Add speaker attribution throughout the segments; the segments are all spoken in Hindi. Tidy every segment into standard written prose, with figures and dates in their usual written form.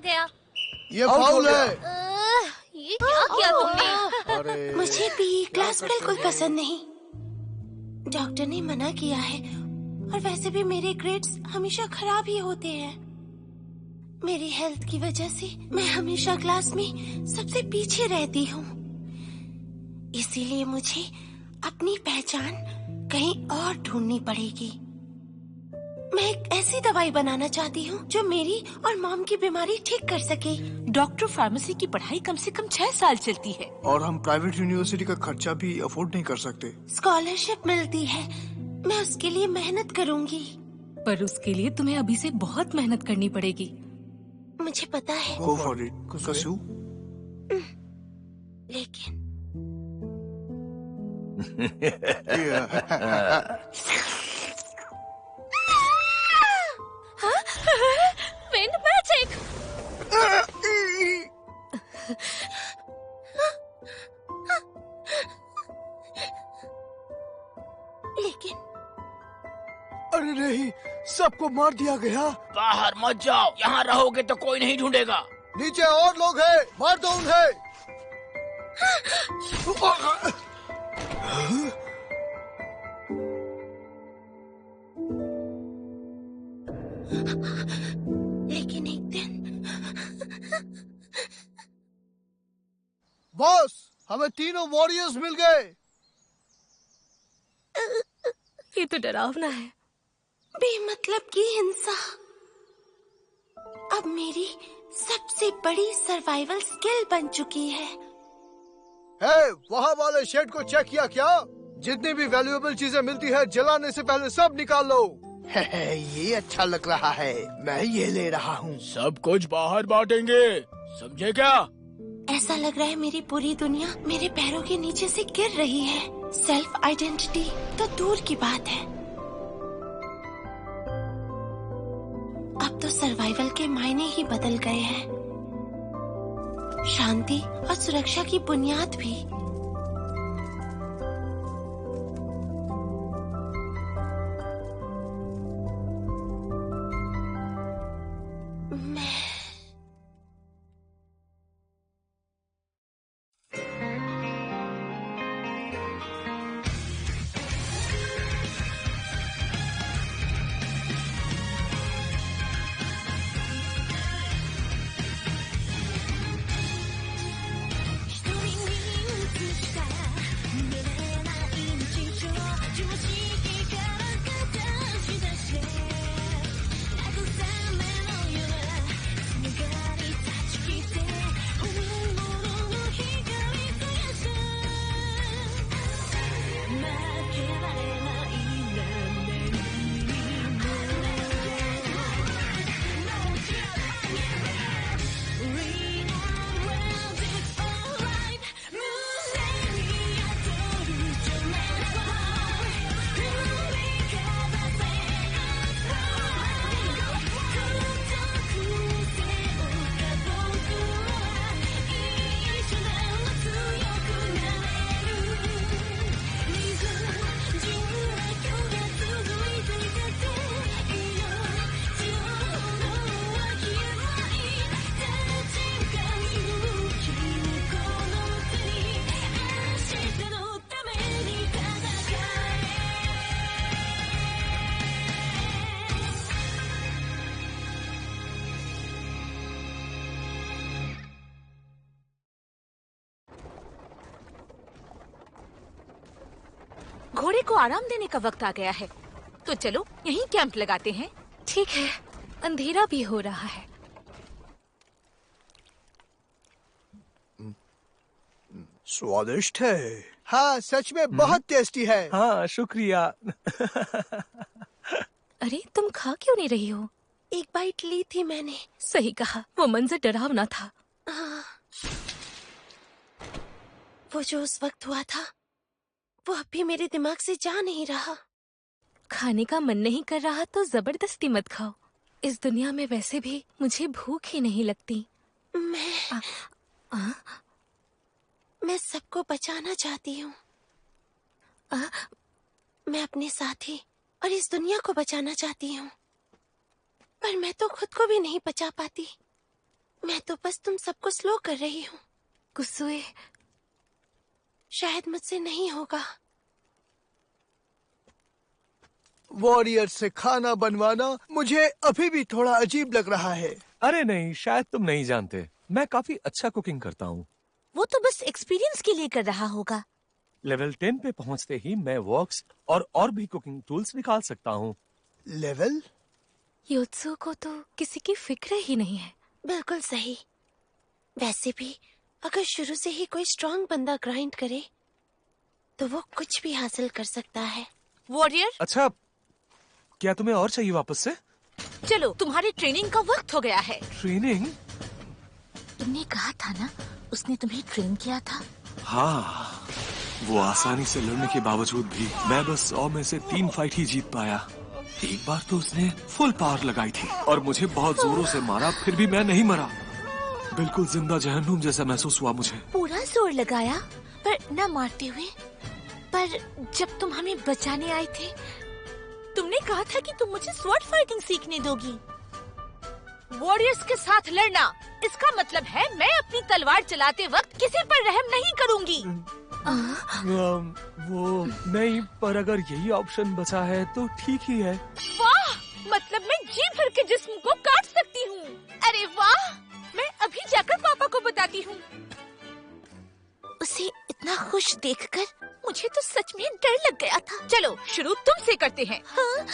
Speaker 1: गया।
Speaker 2: ये फाउल है।
Speaker 1: ये क्या किया तुमने?
Speaker 2: अरे
Speaker 3: मुझे भी क्लास बिल्कुल पसंद नहीं। डॉक्टर ने मना किया है और वैसे भी मेरे ग्रेड्स हमेशा खराब ही होते हैं। मेरी हेल्थ की वजह से मैं हमेशा क्लास में सबसे पीछे रहती हूँ। इसीलिए मुझे अपनी पहचान कहीं और ढूंढनी पड़ेगी। मैं एक ऐसी दवाई बनाना चाहती हूँ जो मेरी और मॉम की बीमारी ठीक कर सके।
Speaker 4: डॉक्टर फार्मेसी की पढ़ाई कम से कम 6 साल चलती है।
Speaker 2: और हम प्राइवेट यूनिवर्सिटी का खर्चा भी अफोर्ड नहीं कर सकते।
Speaker 3: स्कॉलरशिप मिलती है, मैं उसके लिए मेहनत करूँगी।
Speaker 4: पर उसके लिए तुम्हें अभी से बहुत मेहनत करनी पड़ेगी।
Speaker 3: मुझे पता है,
Speaker 2: गो फॉर इट कसू।
Speaker 3: लेकिन
Speaker 1: विंड मैजिक।
Speaker 3: लेकिन
Speaker 2: अरे नहीं, सबको मार दिया गया।
Speaker 5: बाहर मत जाओ, यहाँ रहोगे तो कोई नहीं ढूंढेगा।
Speaker 2: नीचे और लोग हैं, मार दो उन्हें।
Speaker 3: लेकिन एक दिन
Speaker 2: बॉस, हमें तीनों वॉरियर्स मिल गए।
Speaker 4: ये तो डरावना है।
Speaker 3: बेमतलब की हिंसा अब मेरी सबसे बड़ी सर्वाइवल स्किल बन चुकी है।
Speaker 2: वहाँ वाले शेड को चेक किया क्या? जितनी भी वैल्यूएबल चीजें मिलती है जलाने से पहले सब निकाल लो। ये अच्छा लग रहा है, मैं ये ले रहा हूँ।
Speaker 5: सब कुछ बाहर बांटेंगे, समझे क्या?
Speaker 3: ऐसा लग रहा है मेरी पूरी दुनिया मेरे पैरों के नीचे से गिर रही है। सेल्फ आइडेंटिटी तो दूर की बात है, अब तो सर्वाइवल के मायने ही बदल गए हैं। शांति और सुरक्षा की बुनियाद भी।
Speaker 4: घोड़े को आराम देने का वक्त आ गया है, तो चलो यहीं कैंप लगाते हैं।
Speaker 1: ठीक है, अंधेरा भी हो रहा है।
Speaker 2: स्वादिष्ट है। हाँ, सच में बहुत टेस्टी है।
Speaker 6: हाँ, शुक्रिया।
Speaker 1: अरे तुम खा क्यों नहीं रही हो?
Speaker 3: एक बाइट ली थी मैंने।
Speaker 1: सही कहा, वो मंजर डरावना था।
Speaker 3: वो जो उस वक्त हुआ था वो अब भी मेरे दिमाग से जा नहीं रहा।
Speaker 1: खाने का मन नहीं कर रहा तो जबरदस्ती मत खाओ। इस दुनिया में वैसे भी मुझे भूख ही नहीं लगती।
Speaker 3: मैं सबको बचाना चाहती हूँ। मैं अपने साथी और इस दुनिया को बचाना चाहती हूँ, पर मैं तो खुद को भी नहीं बचा पाती। मैं तो बस तुम सबको स्लो कर रही हूँ।
Speaker 1: कुसुए,
Speaker 3: शायद मुझसे नहीं होगा।
Speaker 2: वॉरियर से खाना बनवाना मुझे अभी भी थोड़ा अजीब लग रहा है।
Speaker 6: अरे नहीं, शायद तुम नहीं जानते, मैं काफी अच्छा कुकिंग करता हूँ।
Speaker 4: वो तो बस एक्सपीरियंस के लिए कर रहा होगा।
Speaker 6: लेवल 10 पे पहुँचते ही मैं वॉक्स और भी कुकिंग टूल्स निकाल सकता हूँ।
Speaker 2: लेवल?
Speaker 1: योत्सु को तो किसी की फिक्र ही नहीं है।
Speaker 3: बिल्कुल सही। वैसे भी अगर शुरू से ही कोई स्ट्रांग बंदा ग्राइंड करे तो वो कुछ भी हासिल कर सकता है।
Speaker 4: वॉरियर,
Speaker 6: अच्छा, क्या तुम्हें और चाहिए वापस से?
Speaker 4: चलो, तुम्हारी ट्रेनिंग का वक्त हो गया है।
Speaker 6: ट्रेनिंग?
Speaker 4: तुमने कहा था ना उसने तुम्हें ट्रेन किया था।
Speaker 6: हाँ, वो आसानी से लड़ने के बावजूद भी मैं बस 100 में से 3 फाइट ही जीत पाया। एक बार तो उसने फुल पावर लगाई थी और मुझे बहुत जोरों से मारा, फिर भी मैं नहीं मरा। बिल्कुल जिंदा जहन्नुम जैसा महसूस हुआ मुझे।
Speaker 4: पूरा जोर लगाया पर न मारते हुए। पर जब तुम हमें बचाने आए थे तुमने कहा था कि तुम मुझे स्वॉर्ड फाइटिंग सीखने दोगी। वॉरियर्स के साथ लड़ना, इसका मतलब है मैं अपनी तलवार चलाते वक्त किसी पर रहम नहीं करूंगी।
Speaker 6: वो नहीं, पर अगर यही ऑप्शन बचा है तो ठीक ही है।
Speaker 4: वाह, मतलब मैं जी भर के जिस्म को काट सकती हूँ। अरे वाह, मैं अभी जाकर पापा को बताती हूँ। उसे इतना खुश देखकर मुझे तो सच में डर लग गया था। चलो शुरू तुमसे करते हैं। हाँ,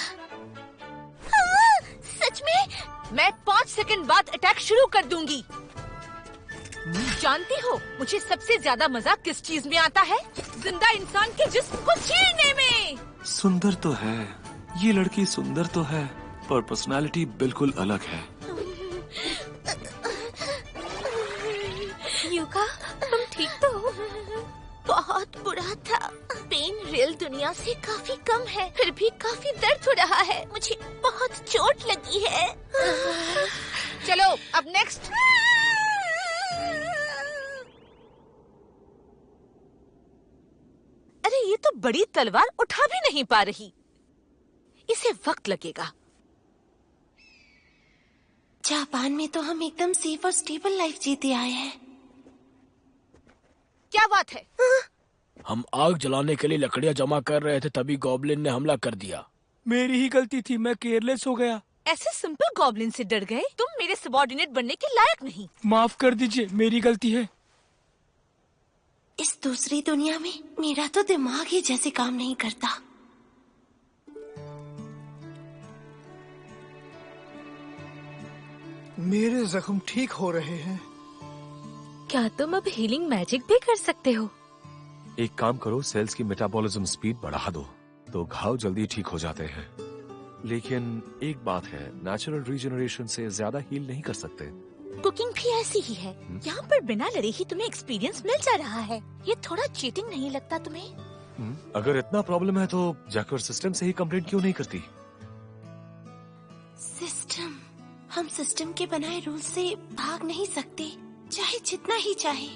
Speaker 4: सच में? मैं 5 सेकंड बाद अटैक शुरू कर दूंगी। जानती हो मुझे सबसे ज्यादा मजा किस चीज में आता है? जिंदा इंसान के जिस्म को चीरने में।
Speaker 6: सुंदर तो है, ये लड़की सुंदर तो है, पर पर्सनालिटी बिल्कुल अलग है।
Speaker 1: युका, तुम ठीक तो हो?
Speaker 4: बहुत बुरा था। पेन रियल दुनिया से काफी कम है, फिर भी काफी दर्द हो रहा है। मुझे बहुत चोट लगी है। चलो अब नेक्स्ट। अरे ये तो बड़ी तलवार उठा भी नहीं पा रही। इसे वक्त लगेगा।
Speaker 3: जापान में तो हम एकदम सेफ और स्टेबल लाइफ जीते आए हैं।
Speaker 4: क्या बात है?
Speaker 5: हम आग जलाने के लिए लकड़ियाँ जमा कर रहे थे, तभी गॉब्लिन ने हमला कर दिया। मेरी ही गलती थी, मैं केयरलेस हो गया।
Speaker 4: ऐसे सिंपल गॉब्लिन से डर गए? तुम मेरे सबॉर्डिनेट बनने के लायक नहीं।
Speaker 5: माफ कर दीजिए, मेरी गलती है।
Speaker 3: इस दूसरी दुनिया में मेरा तो दिमाग ही जैसे काम नहीं करता।
Speaker 2: मेरे जख्म ठीक हो रहे हैं।
Speaker 1: क्या तुम अब हीलिंग मैजिक भी कर सकते हो?
Speaker 6: एक काम करो, सेल्स की मेटाबॉलिज्म स्पीड बढ़ा दो तो घाव जल्दी ठीक हो जाते हैं। लेकिन एक बात है, नेचुरल रीजनरेशन से ज्यादा हील नहीं कर सकते।
Speaker 4: कुकिंग भी ऐसी ही है। यहाँ पर बिना लड़े ही तुम्हें एक्सपीरियंस मिल जा रहा है। ये थोड़ा चीटिंग नहीं लगता तुम्हें?
Speaker 6: अगर इतना प्रॉब्लम है तो जाकर सिस्टम से ही कंप्लेंट क्यों नहीं करती?
Speaker 3: सिस्टम? हम सिस्टम के बनाए रूल से भाग नहीं सकते, चाहे जितना ही चाहे।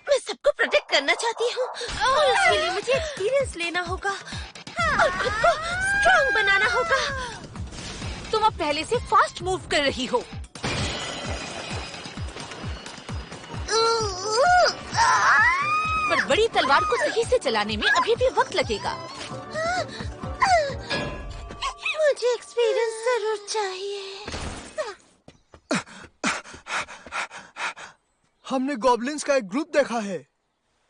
Speaker 3: मैं सबको प्रोटेक्ट करना चाहती हूँ और उसके लिए मुझे एक्सपीरियंस लेना होगा और खुद को स्ट्रांग बनाना होगा।
Speaker 4: तुम अब पहले से फास्ट मूव कर रही हो। पर बड़ी तलवार को सही से चलाने में अभी भी वक्त लगेगा।
Speaker 3: मुझे एक्सपीरियंस जरूर चाहिए।
Speaker 2: हमने गॉब्लिन्स का एक ग्रुप देखा है।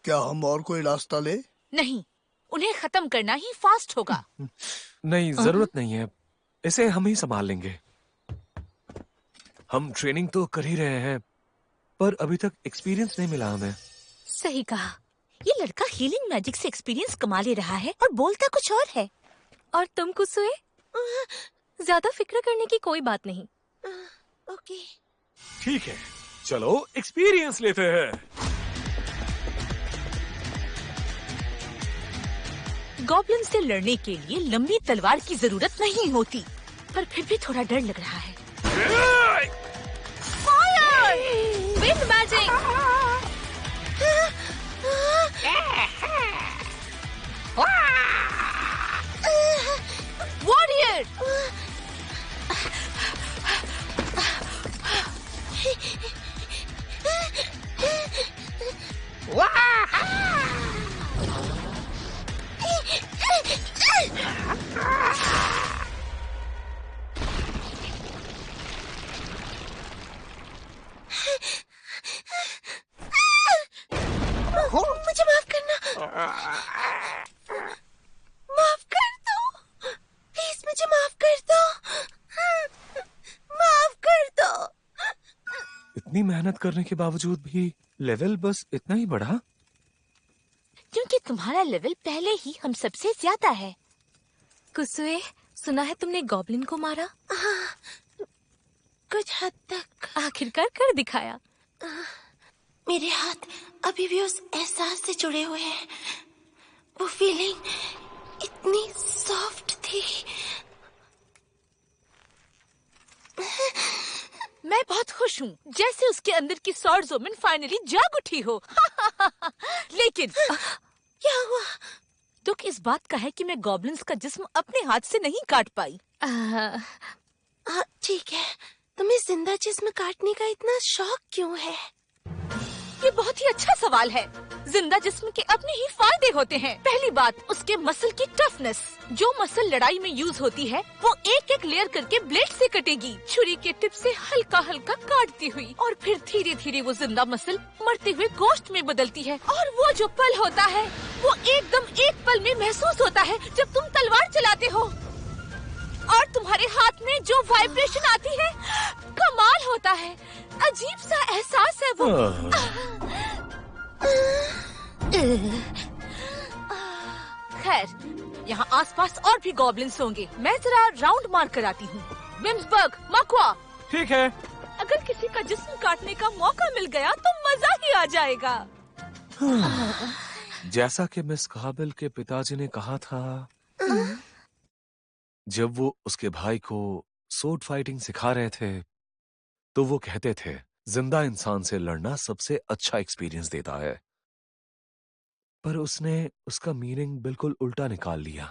Speaker 2: क्या हम और कोई रास्ता ले?
Speaker 4: नहीं, उन्हें खत्म करना ही फास्ट होगा।
Speaker 6: नहीं, जरूरत नहीं है, इसे हम ही संभाल लेंगे। हम ट्रेनिंग तो कर ही रहे हैं, पर अभी तक एक्सपीरियंस नहीं मिला हमें।
Speaker 1: सही कहा।
Speaker 4: ये लड़का हीलिंग मैजिक से एक्सपीरियंस कमा ले रहा है और बोलता कुछ और है।
Speaker 1: और तुम कुसुए, ज्यादा फिक्र करने की कोई बात नहीं।
Speaker 3: ओके।
Speaker 6: ठीक है, चलो एक्सपीरियंस लेते हैं।
Speaker 4: गॉब्लिन से लड़ने के लिए लंबी तलवार की जरूरत नहीं होती, पर फिर भी थोड़ा डर लग रहा है। फायर! Wind magic! वॉरियर!
Speaker 6: इतनी मेहनत करने के बावजूद भी लेवल बस इतना ही बढ़ा।
Speaker 4: क्योंकि तुम्हारा लेवल पहले ही हम सबसे ज्यादा है।
Speaker 1: कुसुए, सुना है तुमने गॉब्लिन को मारा?
Speaker 3: कुछ हद तक।
Speaker 1: आखिरकार कर दिखाया।
Speaker 3: मेरे हाथ अभी भी उस एहसास से जुड़े हुए हैं। वो फीलिंग इतनी सॉफ्ट थी।
Speaker 4: मैं बहुत खुश हूँ, जैसे उसके अंदर की स्वॉर्ड वुमन फाइनली जाग उठी हो। लेकिन
Speaker 3: क्या हुआ?
Speaker 4: दुख इस बात का है कि मैं गॉब्लिन्स का जिस्म अपने हाथ से नहीं काट पाई।
Speaker 3: ठीक है, तुम्हें जिंदा जिस्म काटने का इतना शौक क्यों है?
Speaker 4: ये बहुत ही अच्छा सवाल है। जिंदा जिस्म के अपने ही फायदे होते हैं। पहली बात, उसके मसल की टफनेस। जो मसल लड़ाई में यूज होती है वो एक एक लेयर करके ब्लेड से कटेगी, छुरी के टिप से हल्का हल्का काटती हुई, और फिर धीरे धीरे वो जिंदा मसल मरते हुए गोश्त में बदलती है। और वो जो पल होता है वो एकदम एक पल में महसूस होता है जब तुम तलवार चलाते हो, और तुम्हारे हाथ में जो वाइब्रेशन आती है कमाल होता है। अजीब सा एहसास है वो। खैर, यहाँ आसपास और भी गॉब्लिन्स होंगे। मैं जरा राउंड मार कर आती हूँ। विम्सबर्ग, मकवा।
Speaker 6: ठीक है।
Speaker 4: अगर किसी का जिस्म काटने का मौका मिल गया तो मजा ही आ जाएगा।
Speaker 6: जैसा कि मिस काबिल के पिताजी ने कहा था, जब वो उसके भाई को सोर्ड फाइटिंग सिखा रहे थे तो वो कहते थे जिंदा इंसान से लड़ना सबसे अच्छा एक्सपीरियंस देता है, पर उसने उसका मीनिंग बिल्कुल उल्टा निकाल लिया।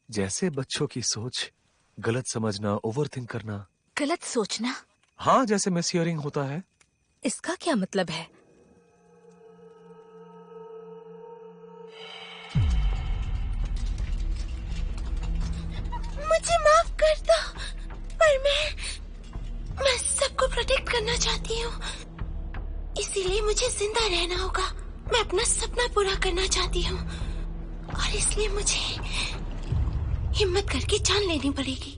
Speaker 6: जैसे बच्चों की सोच, गलत समझना, ओवरथिंक करना।
Speaker 4: गलत सोचना?
Speaker 6: हाँ, जैसे मिसहियरिंग होता है।
Speaker 1: इसका क्या मतलब है?
Speaker 3: मुझे माफ कर दो, पर मैं सबको प्रोटेक्ट करना चाहती हूँ। इसीलिए मुझे जिंदा रहना होगा। मैं अपना सपना पूरा करना चाहती हूँ, और इसलिए मुझे हिम्मत करके जान लेनी पड़ेगी।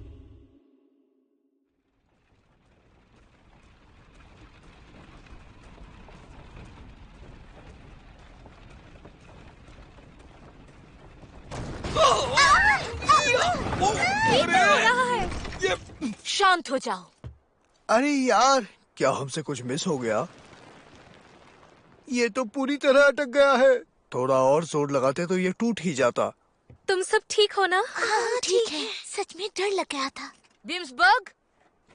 Speaker 4: ये क्या हो रहा है? शांत हो जाओ।
Speaker 2: अरे यार, क्या हमसे कुछ मिस हो गया? ये तो पूरी तरह अटक गया है। थोड़ा और जोर लगाते तो ये टूट ही जाता।
Speaker 1: तुम सब ठीक हो ना?
Speaker 3: हाँ, ठीक है। सच में डर लग गया था।
Speaker 4: विम्सबर्ग,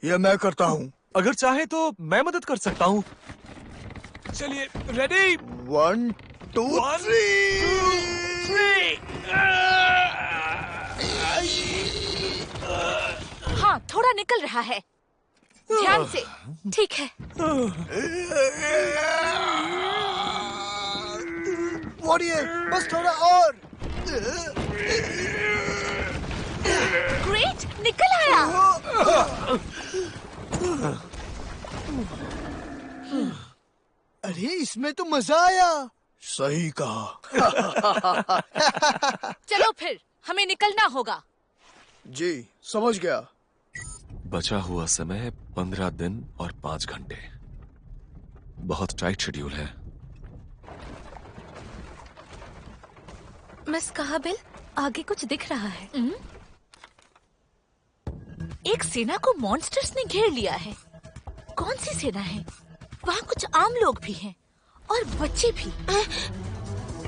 Speaker 2: ये मैं करता हूँ।
Speaker 6: अगर चाहे तो मैं मदद कर सकता हूँ। चलिए, रेडी?
Speaker 2: 1 2 3।
Speaker 4: हाँ, थोड़ा निकल रहा है। ध्यान से।
Speaker 1: ठीक है।
Speaker 2: वॉरियर, बस थोड़ा और।
Speaker 4: ग्रेट, निकल आया।
Speaker 2: अरे, इसमें तो मजा आया। सही कहा।
Speaker 4: चलो फिर, हमें निकलना होगा।
Speaker 2: जी, समझ गया।
Speaker 6: बचा हुआ समय 15 दिन और 5 घंटे। बहुत टाइट शेड्यूल है।
Speaker 1: मिस काबिल, आगे कुछ दिख रहा है।
Speaker 4: एक सेना को मॉन्स्टर्स ने घेर लिया है। कौन सी सेना है? वहाँ कुछ आम लोग भी हैं और बच्चे भी।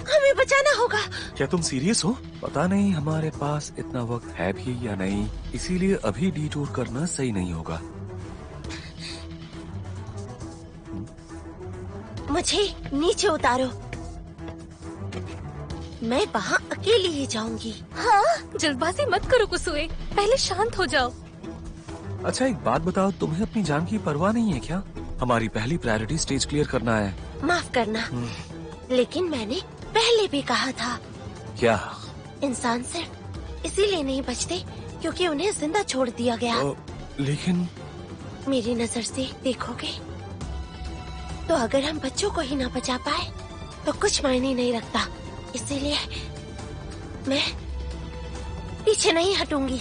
Speaker 3: हमें बचाना होगा।
Speaker 6: क्या तुम सीरियस हो? पता नहीं हमारे पास इतना वक्त है भी या नहीं, इसीलिए अभी डिटूर करना सही नहीं होगा।
Speaker 3: मुझे नीचे उतारो। मैं वहाँ अकेली ही जाऊंगी।
Speaker 1: हाँ, जल्दबाजी मत करो कुसुए, पहले शांत हो जाओ।
Speaker 6: अच्छा, एक बात बताओ, तुम्हें अपनी जान की परवाह नहीं है क्या? हमारी पहली प्रायोरिटी स्टेज क्लियर करना है।
Speaker 3: माफ करना, लेकिन मैंने पहले भी कहा था।
Speaker 6: क्या?
Speaker 3: इंसान सिर्फ इसीलिए नहीं बचते क्योंकि उन्हें जिंदा छोड़ दिया गया।
Speaker 6: लेकिन
Speaker 3: मेरी नजर से देखोगे तो अगर हम बच्चों को ही ना बचा पाए तो कुछ मायने नहीं रखता। इसीलिए मैं पीछे नहीं हटूंगी।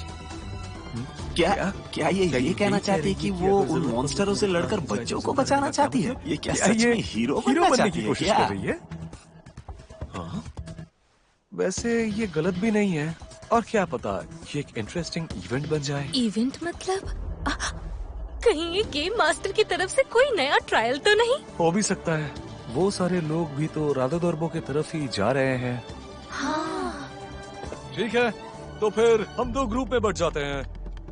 Speaker 7: क्या क्या ये कहना चाहती है कि वो उन मॉन्स्टरों से लड़कर बच्चों को बचाना चाहती है? ये क्या सच में हीरो बनना चाहती है
Speaker 6: कोशिश
Speaker 7: क्या?
Speaker 6: कर रही है? हाँ, वैसे ये गलत भी नहीं है, और क्या पता ये एक इंटरेस्टिंग इवेंट बन जाए।
Speaker 1: इवेंट मतलब कहीं ये गेम मास्टर की तरफ से कोई नया ट्रायल तो नहीं?
Speaker 6: हो भी सकता है, वो सारे लोग भी तो राधादोर्बो की तरफ ही जा रहे हैं।
Speaker 1: हाँ।
Speaker 6: ठीक है, तो फिर हम 2 ग्रुप में बट जाते हैं।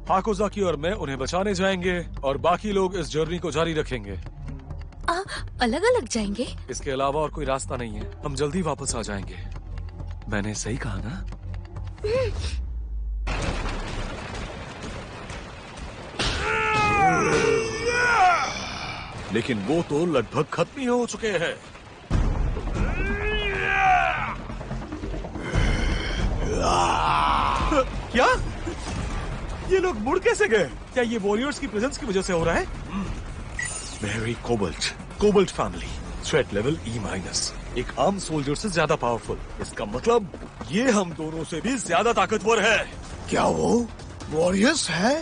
Speaker 6: हाकोजाकी और मैं उन्हें बचाने जाएंगे और बाकी लोग इस जर्नी को जारी रखेंगे।
Speaker 1: अलग अलग जाएंगे?
Speaker 6: इसके अलावा और कोई रास्ता नहीं है, हम जल्दी वापस आ जाएंगे। मैंने सही कहा ना? लेकिन वो तो लगभग खत्म ही हो चुके हैं। क्या? ये लोग मुड़ कैसे गए? क्या ये वॉरियर्स की प्रेजेंस की वजह से हो रहा है? मेरी cobalt family, threat level E-, एक आम सोल्जर से ज्यादा पावरफुल। इसका मतलब ये हम दोनों से भी ज्यादा ताकतवर है।
Speaker 2: क्या वो वॉरियर्स है?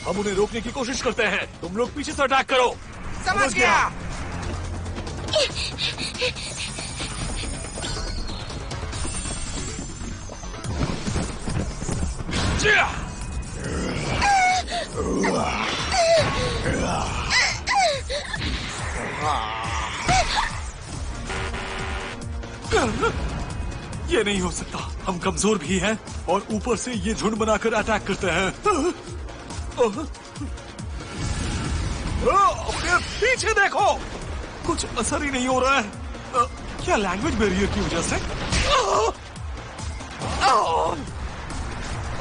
Speaker 6: हम उन्हें रोकने की कोशिश करते हैं, तुम लोग पीछे से अटैक करो।
Speaker 7: समझ गया।
Speaker 6: ये नहीं हो सकता, हम कमजोर भी हैं और ऊपर से ये झुंड बनाकर अटैक करते हैं। अपने पीछे देखो, कुछ असर ही नहीं हो रहा है। क्या लैंग्वेज बैरियर की वजह से?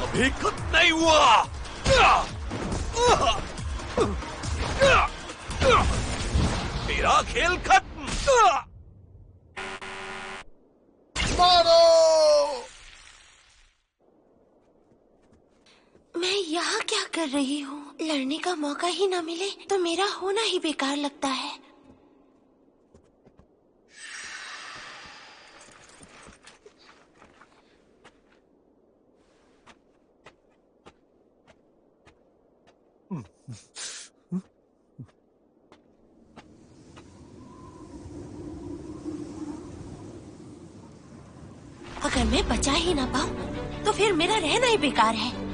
Speaker 6: अभी खत्म नहीं हुआ। मेरा खेल खत्म।
Speaker 2: मारो!
Speaker 3: मैं यहाँ क्या कर रही हूँ? लड़ने का मौका ही ना मिले तो मेरा होना ही बेकार लगता है। अगर मैं बचा ही ना पाऊँ तो फिर मेरा रहना ही बेकार है।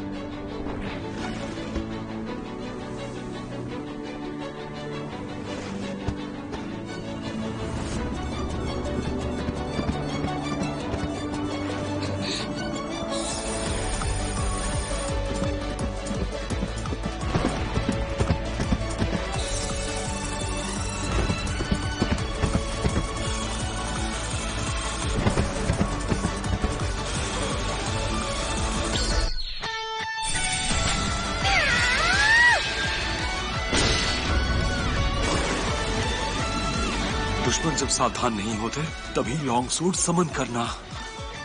Speaker 6: दुश्मन जब सावधान नहीं होते तभी लॉन्ग सूट समन करना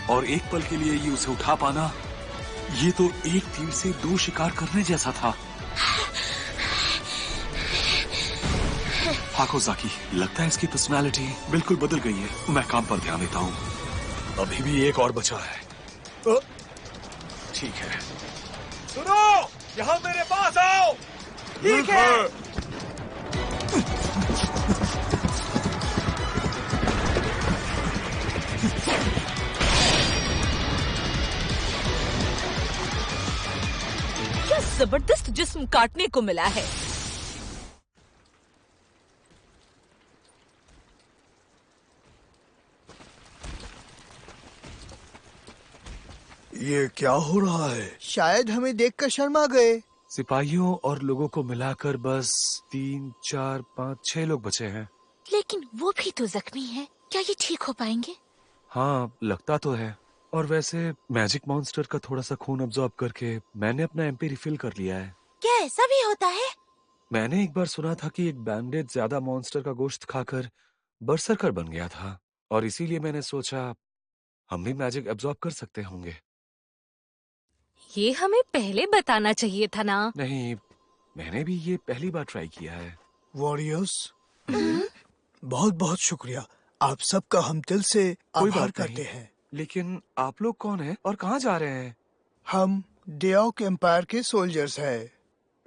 Speaker 6: और एक पल के लिए ये उसे उठा पाना, ये तो एक तीर से 2 शिकार करने जैसा था। हाकोजाकी, लगता है इसकी पर्सनालिटी बिल्कुल बदल गई है। मैं काम पर ध्यान देता हूँ। अभी भी एक और बचा है। ठीक है, सुनो, यहाँ मेरे पास आओ। ठीक है।
Speaker 1: क्या जबरदस्त जिस्म काटने को मिला है।
Speaker 2: ये क्या हो रहा है? शायद हमें देखकर शर्मा गए।
Speaker 6: सिपाहियों और लोगों को मिलाकर बस 3, 4, 5, 6 लोग बचे हैं।
Speaker 4: लेकिन वो भी तो जख्मी है, क्या ये ठीक हो पाएंगे?
Speaker 6: हाँ, लगता तो है। और वैसे मैजिक मॉन्स्टर का थोड़ा सा खून अब्सॉर्ब करके मैंने अपना एमपी रिफिल कर लिया है।
Speaker 3: क्या ऐसा भी होता है?
Speaker 6: मैंने एक बार सुना था कि एक बैंडेज ज्यादा मॉन्स्टर का गोश्त खाकर बरसरकर बन गया था, और इसीलिए मैंने सोचा हम भी मैजिक अब्सॉर्ब कर सकते होंगे।
Speaker 1: ये हमें पहले बताना चाहिए था ना।
Speaker 6: नहीं, मैंने भी ये पहली बार ट्राई किया है।
Speaker 2: वॉरियर्स, बहुत बहुत शुक्रिया। आप सबका हम दिल से
Speaker 6: कोई
Speaker 2: आभार
Speaker 6: बात नहीं।
Speaker 2: करते हैं।
Speaker 6: लेकिन आप लोग कौन हैं और कहाँ जा रहे हैं?
Speaker 2: हम डियोक एम्पायर के सोल्जर्स हैं।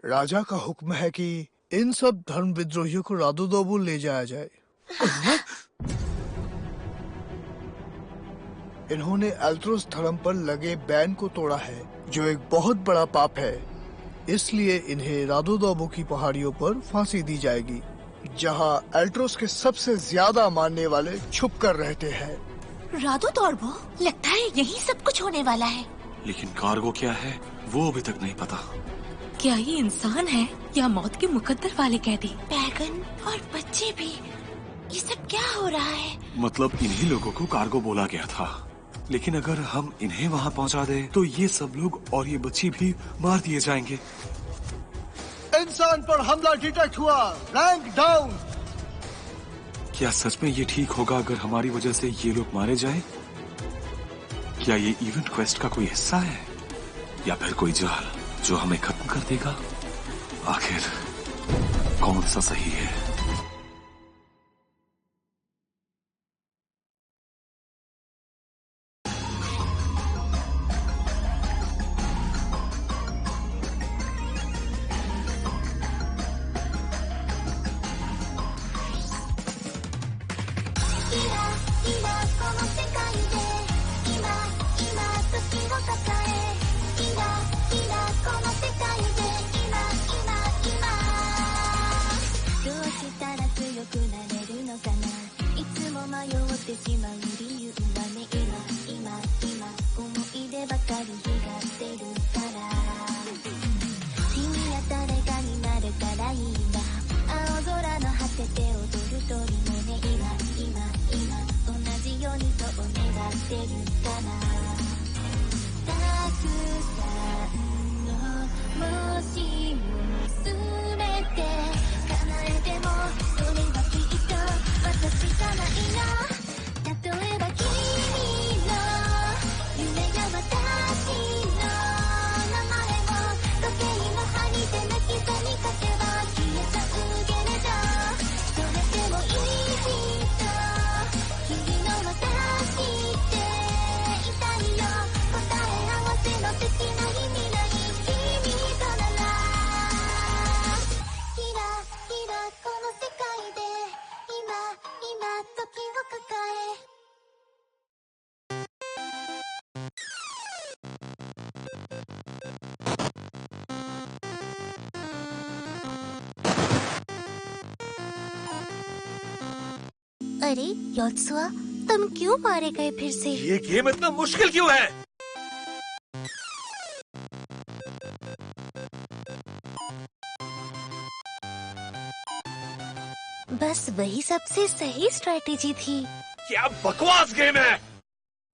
Speaker 2: राजा का हुक्म है कि इन सब धर्म विद्रोहियों को रादोदोबू ले जाया जाए। इन्होंने एल्ट्रोस धर्म पर लगे बैन को तोड़ा है, जो एक बहुत बड़ा पाप है। इसलिए इन्हें रादोदोबू की पहाड़ियों पर फांसी दी जाएगी, जहां एल्ट्रोस के सबसे ज्यादा मानने वाले छुप कर रहते हैं।
Speaker 4: रादोदोबू, लगता है यही सब कुछ होने वाला है।
Speaker 6: लेकिन कार्गो क्या है वो अभी तक नहीं पता।
Speaker 1: क्या ये इंसान है या मौत के मुकद्दर वाले कैदी?
Speaker 3: बैगन और बच्चे भी, ये सब क्या हो रहा है?
Speaker 6: मतलब इन्हीं लोगों को कार्गो बोला गया था, लेकिन अगर हम इन्हें वहाँ पहुँचा दें तो ये सब लोग और ये बच्ची भी मार दिए जाएंगे।
Speaker 2: इंसान पर हमला डिटेक्ट हुआ, रैंक डाउन।
Speaker 6: क्या सच में ये ठीक होगा अगर हमारी वजह से ये लोग मारे जाएं? क्या ये इवेंट क्वेस्ट का कोई हिस्सा है या फिर कोई जाल जो हमें खत्म कर देगा? आखिर कौन सा सही है?
Speaker 3: अरे योत्सुआ, तुम क्यों मारे गए फिर से?
Speaker 6: ये गेम इतना मुश्किल क्यों है?
Speaker 3: बस वही सबसे सही स्ट्रैटेजी थी।
Speaker 6: क्या बकवास गेम है!